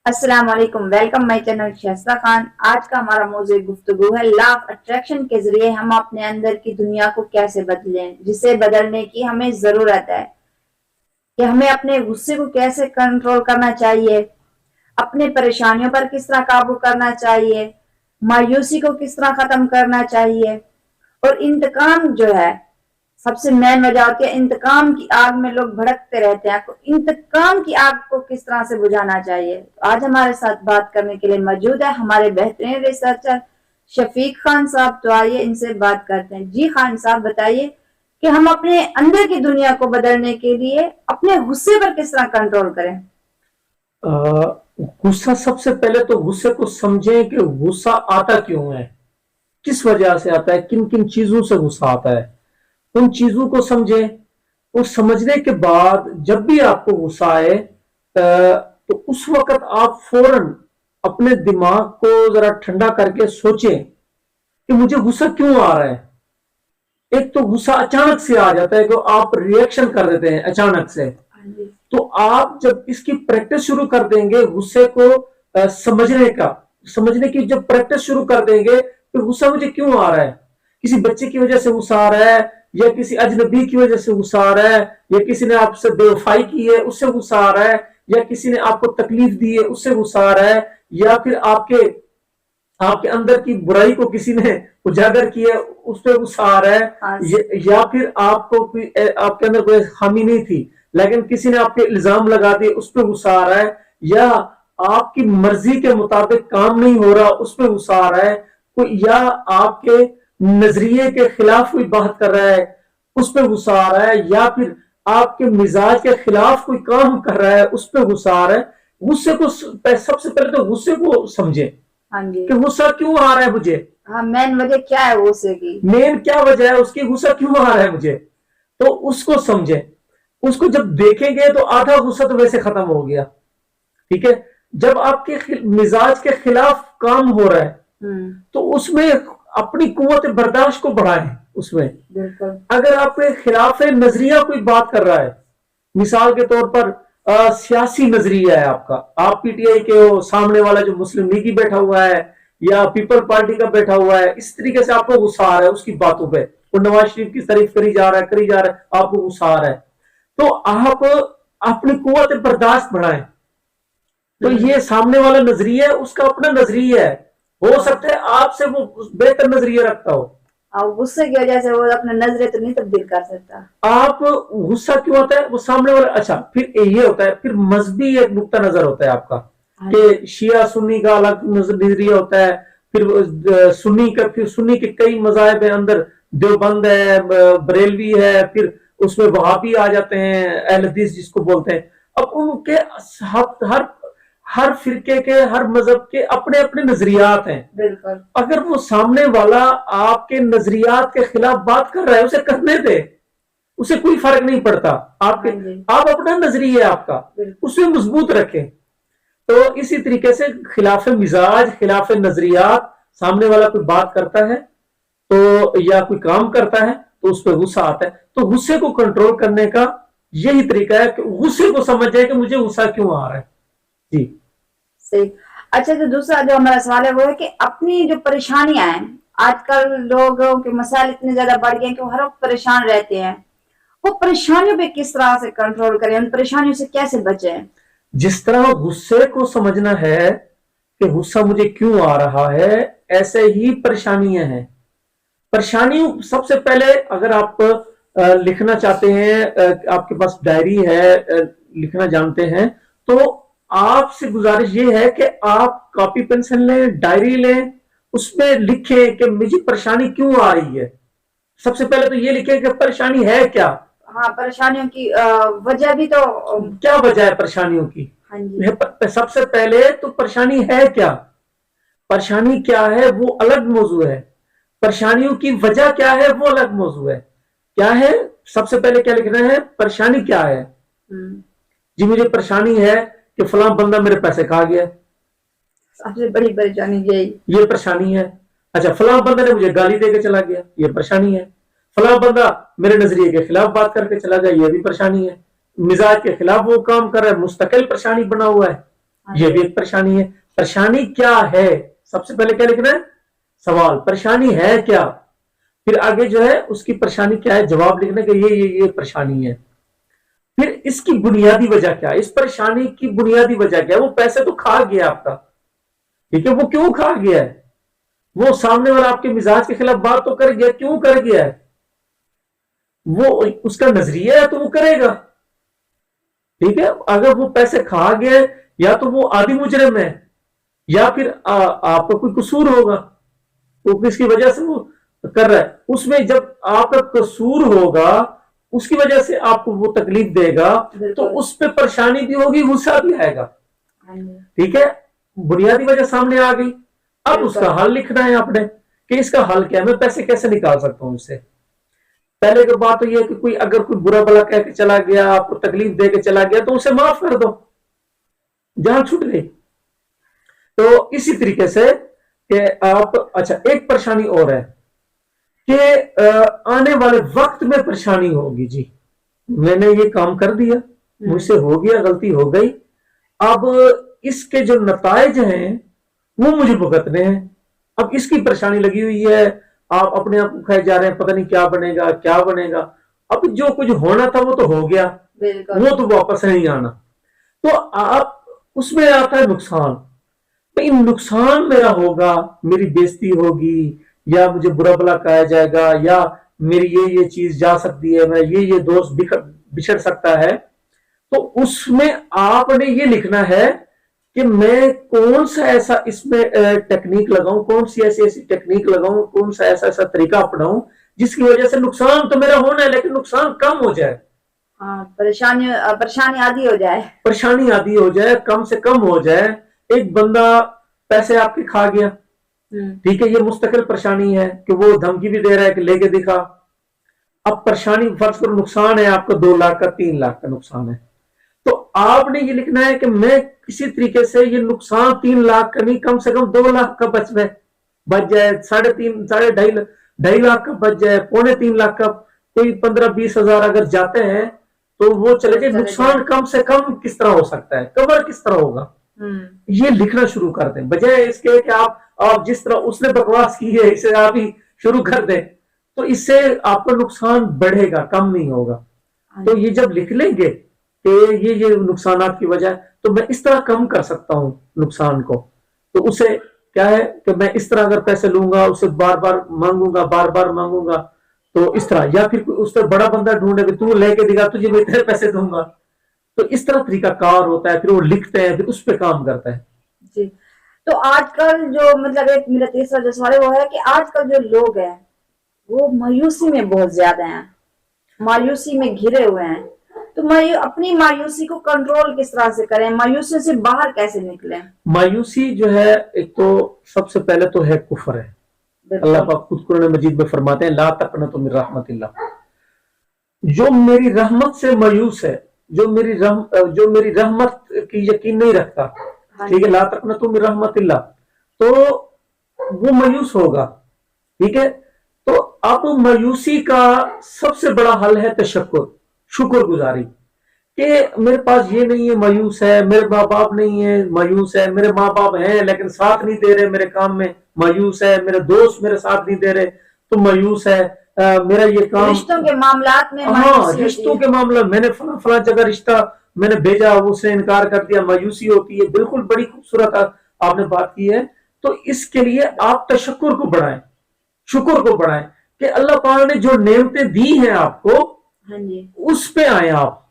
السلام علیکم، welcome my channel شائستہ خان۔ آج کا ہمارا موضوع گفتگو ہے لا آف اٹریکشن کے ذریعے ہم اپنے اندر کی دنیا کو کیسے بدلیں، جسے بدلنے کی ہمیں ضرورت ہے کہ ہمیں اپنے غصے کو کیسے کنٹرول کرنا چاہیے، اپنے پریشانیوں پر کس طرح قابو کرنا چاہیے، مایوسی کو کس طرح ختم کرنا چاہیے، اور انتقام جو ہے سب سے مین وجہ ہوتی ہے انتقام کی آگ میں لوگ بھڑکتے رہتے ہیں، انتقام کی آگ کو کس طرح سے بجھانا چاہیے۔ آج ہمارے ساتھ بات کرنے کے لیے موجود ہے ہمارے بہترین ریسرچر شفیق خان صاحب، تو آئیے ان سے بات کرتے ہیں۔ جی خان صاحب بتائیے کہ ہم اپنے اندر کی دنیا کو بدلنے کے لیے اپنے غصے پر کس طرح کنٹرول کریں۔ غصہ سب سے پہلے تو غصے کو سمجھیں کہ غصہ آتا کیوں ہے، کس وجہ سے آتا ہے، کن کن چیزوں سے غصہ آتا ہے، ان چیزوں کو سمجھیں۔ اور سمجھنے کے بعد جب بھی آپ کو غصہ آئے تو اس وقت آپ فوراً اپنے دماغ کو ذرا ٹھنڈا کر کے سوچیں کہ مجھے غصہ کیوں آ رہا ہے۔ ایک تو غصہ اچانک سے آ جاتا ہے کہ آپ ریئیکشن کر دیتے ہیں اچانک سے، تو آپ جب اس کی پریکٹس شروع کر دیں گے غصے کو سمجھنے کی جب پریکٹس شروع کر دیں گے کہ غصہ مجھے کیوں آ رہا ہے، کسی بچے کی وجہ سے غصہ آ رہا ہے، یا کسی اجنبی کی وجہ سے غصہ آ رہا ہے، یا کسی نے آپ سے بے وفائی کی ہے اس سے غصہ آ رہا ہے، یا کسی نے آپ کو تکلیف دی ہے اس سے غصہ آ رہا ہے، یا پھر آپ کے اندر کی برائی کو کسی نے اجاگر کیا ہے اس پہ غصہ آ رہا ہے، یا پھر آپ کے اندر کوئی خامی نہیں تھی لیکن کسی نے آپ کے الزام لگا دیے اس پہ غصہ آ رہا ہے، یا آپ کی مرضی کے مطابق کام نہیں ہو رہا اس پہ غصہ آ رہا ہے، یا آپ کے نظریے کے خلاف کوئی بات کر رہا ہے اس پہ غصہ آ رہا ہے، یا پھر آپ کے مزاج کے خلاف کوئی کام کر رہا ہے اس پہ غصہ آ رہا ہے۔ غصے کو سب سے پہلے تو غصے کو سمجھے کہ غصہ کیوں آ رہا ہے مجھے، مین وجہ کیا ہے غصے کی، مین کیا وجہ ہے اس کی، غصہ کیوں آ رہا ہے مجھے، تو اس کو سمجھیں۔ اس کو جب دیکھیں گے تو آدھا غصہ تو ویسے ختم ہو گیا، ٹھیک ہے۔ جب آپ کے مزاج کے خلاف کام ہو رہا ہے تو اس میں اپنی قوت برداشت کو بڑھائیں۔ اس میں اگر آپ کے خلاف نظریہ کوئی بات کر رہا ہے، مثال کے طور پر سیاسی نظریہ ہے آپ کا، آپ پی ٹی آئی کے ہو، سامنے والا جو مسلم لیگی بیٹھا ہوا ہے یا پیپل پارٹی کا بیٹھا ہوا ہے، اس طریقے سے آپ کو غصہ آ رہا ہے اس کی باتوں پہ، اور نواز شریف کی تعریف کری جا رہا ہے آپ کو غصہ آ رہا ہے، تو آپ اپنی قوت برداشت بڑھائیں۔ تو یہ سامنے والا نظریہ ہے اس کا اپنا نظریہ ہے، ہو سکتا ہے آپ سے وہ بہتر نظریہ رکھتا ہو، غصے کی وجہ سے وہ اپنا نظریہ تو نہیں تبدیل کر سکتا۔ آپ غصہ کیوں ہوتا ہے وہ سامنے والا، اچھا پھر یہ ہوتا ہے، پھر مذہبی ایک نقطہ نظر ہوتا ہے آپ کا کہ شیعہ سنی کا الگ نظریہ ہوتا ہے، پھر سنی کے کئی مذاہب ہیں اندر، دیوبند ہے، بریلوی ہے، پھر اس میں وہابی آ جاتے ہیں، اہل حدیث جس کو بولتے ہیں۔ اب ان کے ہر فرقے کے، ہر مذہب کے اپنے اپنے نظریات ہیں، بالکل۔ اگر وہ سامنے والا آپ کے نظریات کے خلاف بات کر رہا ہے اسے کرنے دے، اسے کوئی فرق نہیں پڑتا، آپ اپنا نظریہ ہے آپ کا، اسے مضبوط رکھیں۔ تو اسی طریقے سے خلاف مزاج، خلاف نظریات، سامنے والا کوئی بات کرتا ہے تو یا کوئی کام کرتا ہے تو اس پہ غصہ آتا ہے، تو غصے کو کنٹرول کرنے کا یہی طریقہ ہے کہ غصے کو سمجھ جائے کہ مجھے غصہ کیوں آ رہا ہے۔ جی صحیح۔ اچھا، تو دوسرا جو ہمارا سوال ہے وہ ہے کہ اپنی جو پریشانیاں ہیں، آج کل لوگوں کے مسائل اتنے زیادہ بڑھ گئے ہیں کہ وہ ہر وقت پریشان رہتے ہیں، وہ پریشانیوں پہ کس طرح سے کنٹرول کریں، ان پریشانیوں سے کیسے بچیں؟ جس طرح غصے کو سمجھنا ہے کہ غصہ مجھے کیوں آ رہا ہے، ایسے ہی پریشانیاں ہیں۔ پریشانی سب سے پہلے اگر آپ لکھنا چاہتے ہیں، آپ کے پاس ڈائری ہے، لکھنا جانتے ہیں، تو آپ سے گزارش یہ ہے کہ آپ کاپی پینسل لیں، ڈائری لیں، اس میں لکھیں کہ مجھے پریشانی کیوں آ رہی ہے۔ سب سے پہلے تو یہ لکھیں کہ پریشانی ہے کیا، پریشانیوں کی وجہ بھی تو کیا وجہ ہے پریشانیوں کی۔ سب سے پہلے تو پریشانی ہے کیا، پریشانی کیا ہے وہ الگ موضوع ہے، پریشانیوں کی وجہ کیا ہے وہ الگ موضوع ہے۔ کیا ہے، سب سے پہلے کیا لکھنا ہے، پریشانی کیا ہے۔ جی مجھے پریشانی ہے کہ فلاں بندہ میرے پیسے کھا گیا، سب سے بڑی پریشانی یہ پریشانی ہے۔ اچھا، فلاں بندہ نے مجھے گالی دے کے چلا گیا، یہ پریشانی ہے۔ فلاں بندہ میرے نظریے کے خلاف بات کر کے چلا گیا، یہ بھی پریشانی ہے۔ مزاج کے خلاف وہ کام کر رہا ہے، مستقل پریشانی بنا ہوا ہے۔ हाँ ये जी। भी एक परेशानी है। परेशानी क्या है, सबसे पहले क्या लिखना है, सवाल, परेशानी है क्या, फिर आगे जो है उसकी परेशानी क्या है, जवाब लिखने के ये परेशानी है। फिर इसकी बुनियादी वजह क्या है, इस परेशानी की बुनियादी वजह क्या है। वो पैसे तो खा गया आपका, ठीक है, वो क्यों खा गया है, वो सामने वाला आपके मिजाज के खिलाफ बात तो कर गया, क्यों कर गया है, वो उसका नजरिया है तो वो करेगा, ठीक है। अगर वो पैसे खा गया है, या तो वो आदि मुजरिम है, या फिर आपका कोई कसूर होगा, तो किसकी वजह से वो कर रहा है। उसमें जब आपका कसूर होगा, उसकी वजह से आपको वो तकलीफ देगा, तो बिल्कुल। उस पर परेशानी भी होगी, गुस्सा भी आएगा, हाँ जी। ठीक है। बुनियादी वजह सामने आ गई, अब बिल्कुल। उसका हल लिखना है आपने कि इसका हल क्या है, मैं पैसे कैसे निकाल सकता हूं इससे। पहले की बात तो ये है कि कोई अगर कोई बुरा भला कह के चला गया, आपको तकलीफ दे के चला गया, तो उसे माफ कर दो, जान छूट गई। तो इसी तरीके से कि आप, अच्छा एक परेशानी और है कि आने वाले वक्त में परेशानी होगी जी, मैंने ये काम कर दिया, मुझसे हो गया, गलती हो गई, अब इसके जो नताइज हैं वो मुझे भुगतने हैं। अब इसकी परेशानी लगी हुई है, आप अपने आप को खाए जा रहे हैं, पता नहीं क्या बनेगा क्या बनेगा। अब जो कुछ होना था वो तो हो गया, बिल्कुल। वो तो वापस नहीं आना। तो आप उसमें आता है नुकसान, भाई नुकसान मेरा होगा, मेरी बेइज्जती होगी, या मुझे बुरा भला कहा जाएगा, या मेरी ये चीज जा सकती है, मैं ये दोस्त बिछड़ सकता है। तो उसमें आपने ये लिखना है कि मैं कौन सा ऐसा इसमें टेक्निक लगाऊं, कौन सी ऐसी ऐसी टेक्निक लगाऊं, कौन सा ऐसा ऐसा तरीका अपनाऊं जिसकी वजह से नुकसान तो मेरा होना है लेकिन नुकसान कम हो जाए, हाँ, परेशानी आधी हो जाए। परेशानी आदि हो जाए, कम से कम हो जाए। एक बंदा पैसे आपके खा गया, ठीक है, ये मुस्तकिल परेशानी है कि वो धमकी भी दे रहा है कि लेके दिखा। अब परेशानी, फर्ज करो नुकसान है आपको 2 लाख का, 3 लाख का नुकसान है, तो आपने ये लिखना है कि मैं किसी तरीके से ये नुकसान 3 लाख का नहीं, कम से कम 2 लाख का बच जाए, 3.5 2.5 लाख का बच जाए, 2.25 लाख का, कोई 15-20 हजार अगर जाते हैं तो वो चले जाए। नुकसान कम से कम किस तरह हो सकता है, कवर किस तरह होगा, ये लिखना शुरू कर दें, बजाय इसके कि आप जिस तरह उसने बकवास की है इसे आप ही शुरू कर दें, तो इससे आपका नुकसान बढ़ेगा, कम नहीं होगा। तो ये जब लिख लेंगे कि ये नुकसान की वजह है, तो मैं इस तरह कम कर सकता हूं नुकसान को। तो उसे क्या है कि मैं इस तरह अगर पैसे लूंगा, उसे बार बार मांगूंगा, तो इस तरह, या फिर उस तरह बड़ा बंदा ढूंढे कि तू लेके देगा, तुझे मैं इतने पैसे दूंगा, तो इस तरह तरीका कार होता है। फिर वो लिखते हैं, फिर उस पर काम करता है जी। तो आजकल जो मतलब एक मेरा तीसरा जो सवाल है वो है कि आजकल जो लोग हैं वो मायूसी में बहुत ज्यादा हैं, मायूसी में घिरे हुए हैं। तो अपनी मायूसी को कंट्रोल किस तरह से करें, मायूसी से बाहर कैसे निकलें? मायूसी जो है, एक तो सबसे पहले तो है कुफर है। अल्लाह पाक खुद कुरान मजीद में फरमाते हैं, ला तक़नतु मिन रहमतिल्लाह, जो मेरी रहमत से मायूस है, जो मेरी रहमत की यकीन नहीं रखता, ठीक है, ला तक़नतु मिन रहमतिल्लाह, तो वो मायूस होगा, ठीक है। तो अब मायूसी का सबसे बड़ा हल है तशक्कुर, शुक्रगुजारी, कि मेरे पास ये नहीं है, मायूस है, मेरे माँ बाप नहीं है, मायूस है, मेरे माँ बाप हैं लेकिन साथ नहीं दे रहे मेरे काम में, मायूस है, मेरे दोस्त मेरे साथ नहीं दे रहे तो मायूस है, मेरा ये काम, रिश्तों के मामलात में, हाँ रिश्तों के मामला, मैंने फला जगह रिश्ता मैंने भेजा, उसने इनकार कर दिया, मायूसी होती है। बिल्कुल, बड़ी खूबसूरत आपने बात की है। तो इसके लिए आप तशक्कुर को बढ़ाएं, शुक्र को बढ़ाएं कि अल्लाह पाक ने जो नेमतें दी हैं आपको, हाँ जी, उस पे आए, आप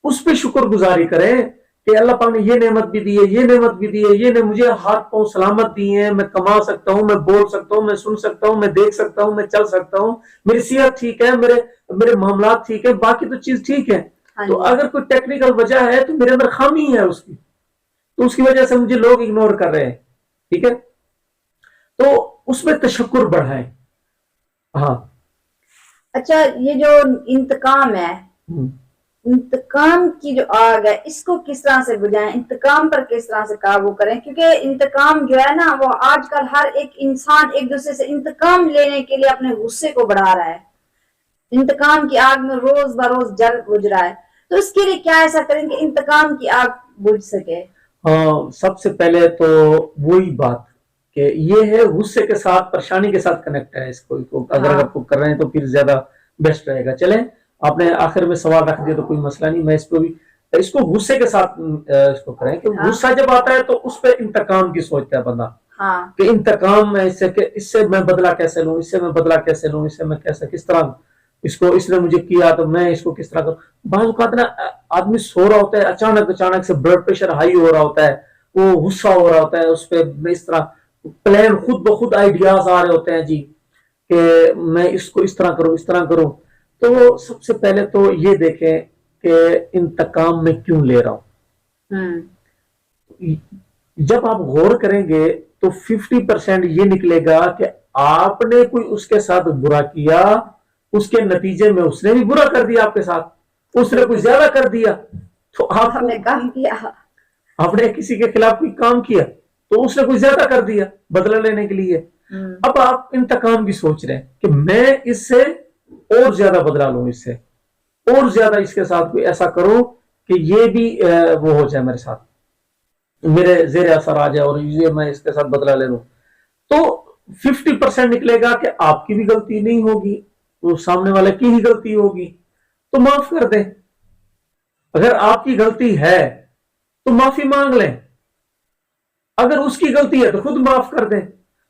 उस पे शुक्र गुजारी करें कि अल्लाह पाक ने ये नेमत भी दी है, ये नेमत भी दी है, ये ने मुझे हाथ पांव सलामत दिए हैं, मैं कमा सकता हूं, मैं बोल सकता हूं, मैं सुन सकता हूं, मैं देख सकता हूं, मैं चल सकता हूं, मेरी सेहत ठीक है, मेरे मामला ठीक है, बाकी तो चीज ठीक है। तो अगर कोई टेक्निकल वजह है तो मेरे अंदर खामी है उसकी, तो उसकी वजह से मुझे लोग इग्नोर कर रहे हैं, ठीक है। तो उसमें तशक्कुर बढ़ाएं। हाँ, अच्छा, ये जो इंतकाम है, इंतकाम की जो आग है, इसको किस तरह से बुझाएं, इंतकाम पर किस तरह से काबू करें? क्योंकि इंतकाम जो है ना, वो आजकल हर एक इंसान एक दूसरे से इंतकाम लेने के लिए अपने गुस्से को बढ़ा रहा है, इंतकाम की आग में रोज बरोज जल बुझ रहा है। तो इसके लिए क्या ऐसा करें कि इंतकाम की आग बुझ सके? हाँ, सबसे पहले तो वही बात कि ये है गुस्से के साथ परेशानी के साथ कनेक्ट है इसको अगर हाँ आपको कर रहे हैं तो फिर ज्यादा बेस्ट रहेगा। चलें, आपने आखिर में सवाल रख दिया तो कोई मसला नहीं, मैं इसको भी इसको गुस्से के साथ इसको करें कि हाँ गुस्सा जब आता है तो उस पर इंतकाम की सोचता है बंदा हाँ कि इंतकाम में इससे मैं बदला कैसे लूं, इससे मैं बदला कैसे लूं, इससे मैं कैसे किस तरह इसको इसने मुझे किया तो मैं इसको किस तरह करूं। बाज़ औक़ात ना आदमी सो रहा होता है, अचानक से ब्लड प्रेशर हाई हो रहा होता है, वो गुस्सा हो रहा होता है, उस पर इस तरह प्लान खुद ब खुद आइडियाज आ रहे होते हैं जी कि मैं इसको इस तरह करूं इस तरह करूं। तो सबसे पहले तो ये देखें कि इंतकाम में क्यों ले रहा हूं। जब आप गौर करेंगे तो 50% ये निकलेगा कि आपने कोई उसके साथ बुरा किया, उसके नतीजे में उसने भी बुरा कर दिया आपके साथ, उसने कुछ ज्यादा कर दिया तो हमने काम किया। आपने किसी के खिलाफ कोई काम किया तो उसने कुछ ज्यादा कर दिया बदला लेने के लिए। अब आप इंतकाम की सोच रहे हैं कि मैं इससे और ज्यादा बदला लूं, इससे और ज्यादा इसके साथ कोई ऐसा करूं कि ये भी वो हो जाए, मेरे साथ मेरे जेर असर आ जाए और ये मैं इसके साथ बदला ले लूं। तो 50% निकलेगा कि आपकी भी गलती नहीं होगी, वो सामने वाले की ही गलती होगी, तो माफ कर दें। अगर आपकी गलती है तो माफी मांग लें, अगर उसकी गलती है तो खुद माफ कर दें।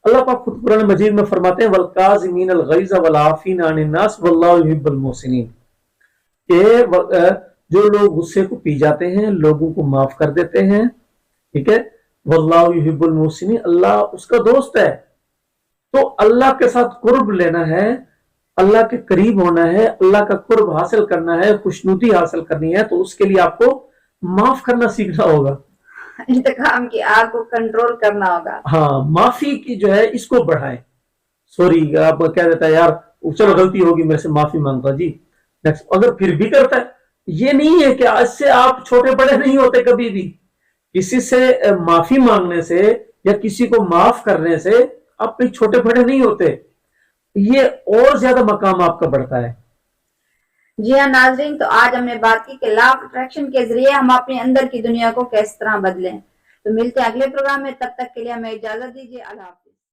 अल्लाह पाक खुद कुरान मजीद में फरमाते हैं वल काज़िमीन अल गैज़ वल आफ़ीना अनिन नास वल्लाहु युहिब्बुल मुहसिनीन, कि जो लोग गुस्से को पी जाते हैं, लोगों को माफ कर देते हैं, ठीक है, वल्लाहु युहिब्बुल मुहसिनीन, अल्लाह उसका दोस्त है। तो अल्लाह के साथ कुर्ब लेना है, अल्लाह के करीब होना है, अल्लाह का कुर्ब हासिल करना है, खुशनुदी हासिल करनी है, तो उसके लिए आपको माफ करना सीखना होगा, इंतकाम की आग को कंट्रोल करना होगा। हाँ, माफी की जो है इसको बढ़ाएं। सॉरी, आप क्या देता है यार, चलो गलती होगी मेरे से माफी मांगता जी नेक्स्ट, अगर फिर भी करता है, ये नहीं है कि इससे आप छोटे बड़े नहीं होते कभी भी। किसी से माफी मांगने से या किसी को माफ करने से आप कोई छोटे बड़े नहीं होते, ये और ज्यादा मकाम आपका बढ़ता है। जी हाँ नाजरीन, तो आज हमने बात की कि लॉ ऑफ अट्रैक्शन के जरिए हम अपने अंदर की दुनिया को किस तरह बदलें। तो मिलते हैं अगले प्रोग्राम में, तब तक के लिए हमें इजाजत दीजिए। अल्लाह हाफ़िज़।